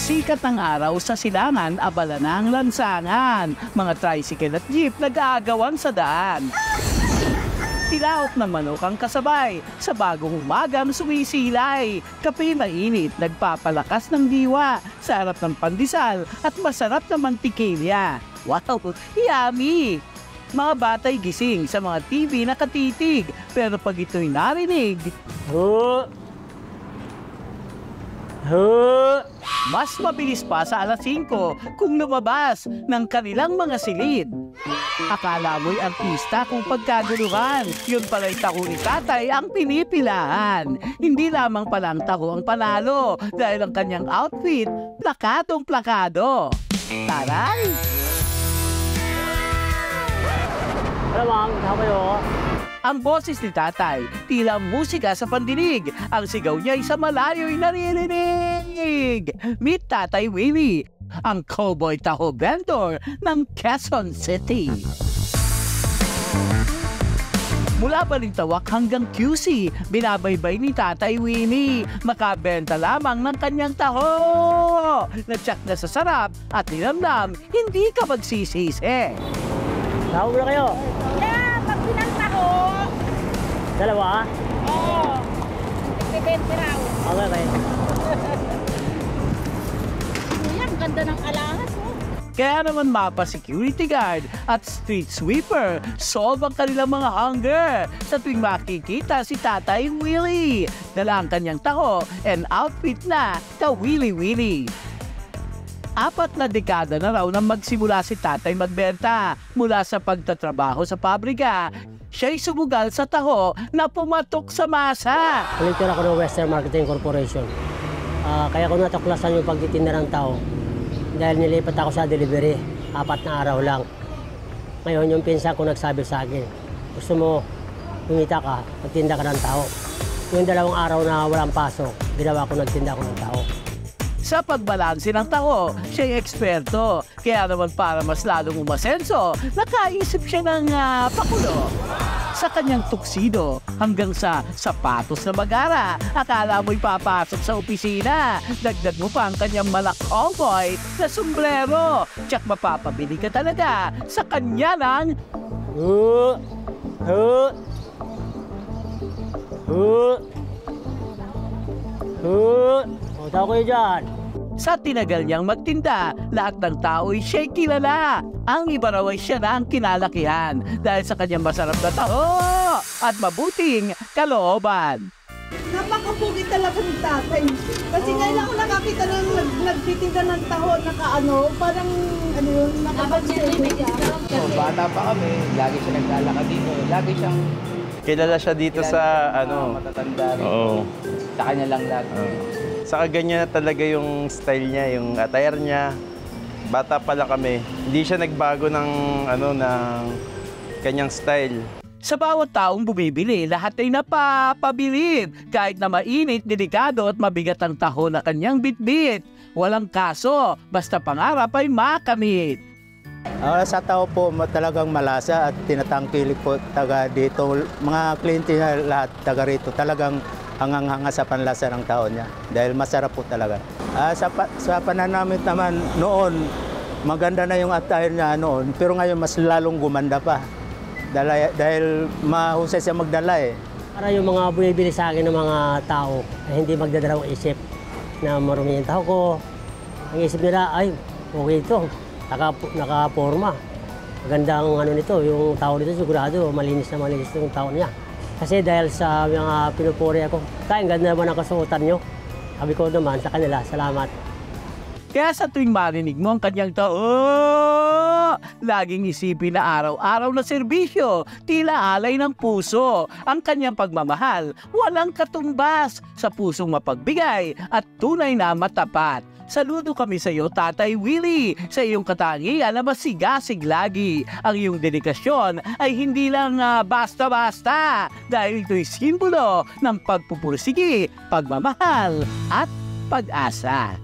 Pagsikat ng araw sa silangan, abala na ang lansangan. Mga tricycle at jeep nag-aagawan sa daan. Tilaot na manok ang kasabay, sa bagong umagang sumisilay. Kape mainit, nagpapalakas ng diwa, sa harap ng pandesal at masarap na mantikilya. Wow, yummy! Mga batay gising sa mga TV nakatitig, pero pag ito'y narinig, mas mabilis pa sa alas 5 kung lumabas ng kanilang mga silid. Akala mo'y artista kung pagkaguluhan, yun pala'y taho ni tatay ang pinipilahan. Hindi lamang palang taho ang panalo dahil ang kanyang outfit, plakadong plakado. Taray! Alam mo, Ang boses ni tatay, tila musika sa pandinig. Ang sigaw niya'y sa malayo'y naririnig. Meet Tatay Willie, ang cowboy taho vendor ng Quezon City. Mula Balintawak hanggang QC, binabaybay ni Tatay Willie. Makabenta lamang ng kanyang taho. Natsak na sa sarap at nilamdam, hindi ka magsisisi. taho na kayo. Pag pinantaho. Dalawa? Oo. 20 raw. Okay. Kuya, ang ganda ng alahas, oh. Kaya naman mapa security guard at street sweeper, solve ang kanilang mga hunger sa tuwing makikita si Tatay Willie. Dala ang kanyang taho and outfit na ka Willie Willie. 4 na dekada na raw nang magsimula si tatay magbenta. Mula sa pagtatrabaho sa pabrika, siya'y sumugal sa taho na pumatok sa masa. Collector ako ng Western Marketing Corporation. Kaya ko natuklasan yung pagtitinda ng tao. Dahil nilipat ako sa delivery, 4 na araw lang. Ngayon yung pinsan ko nagsabi sa akin, gusto mo kumita ka, magtinda ka ng tao. Yung 2 araw na walang pasok, ginawa ko nagtinda ko ng tao. Sa pagbalanse ng taho, siya'y eksperto. Kaya naman para mas lalong umasenso, nakaisip siya ng pakulo. Sa kanyang tuksido hanggang sa sapatos na magara, akala mo'y papasok sa opisina. Dagdag mo pa ang kanyang malak-cowboy na sombrero. Tsak mapapabili ka talaga sa kanya ng Tao kayo dyan. Sa tinagal niyang magtinda, lahat ng tao'y siya'y kilala. Ang iba raw ay siya na ang kinalakihan dahil sa kanyang masarap na taho at mabuting kalooban. Napakapugi talaga ni tatay. Kasi ngayon ako nakakita ng nagtitinda ng taho, parang yun, nakapagservice. Bata pa kami, lagi siya naglalakad dito. Lagi siyang Kilala siya dito sa matatanda rin. Oo. Sa kanya lang lagi. Saka ganyan na talaga yung style niya, yung attire niya. Bata pa lang kami. Hindi siya nagbago ng kanyang style. Sa bawat taong bumibili, lahat ay napapabilib. Kahit na mainit, delikado at mabigat ang taho na kanyang bitbit. Walang kaso, basta pangarap ay makamit. Sa tao po talagang malasa at tinatangkilik po taga dito. Mga kliyente na lahat taga rito talagang hangang-hanga sa panlasa ng tao niya dahil masarap po talaga. Sa pananamit naman noon, maganda na yung attire niya noon pero ngayon mas lalong gumanda pa dahil mahusay siya magdala eh. Para yung mga bumibili sa akin ng mga tao na hindi magdadalawang isip na marumi yung tao ko, ang isip nila ay okay ito. Naka-forma. Magandang nito, yung tao nito sigurado, malinis yung tao niya. Kasi dahil sa mga pinupuri ako, kaya ganda naman ang kasuotan nyo. Sabi ko naman sa kanila, salamat. Kaya sa tuwing marinig mo ang kanyang taho, laging isipin na araw-araw na serbisyo, tila alay ng puso. Ang kanyang pagmamahal, walang katumbas sa pusong mapagbigay at tunay na matapat. Saludo kami sa iyo, Tatay Willie, sa iyong katangian na masigasig lagi. Ang iyong dedikasyon ay hindi lang basta-basta dahil ito'y simbolo ng pagpupursigi, pagmamahal at pag-asa.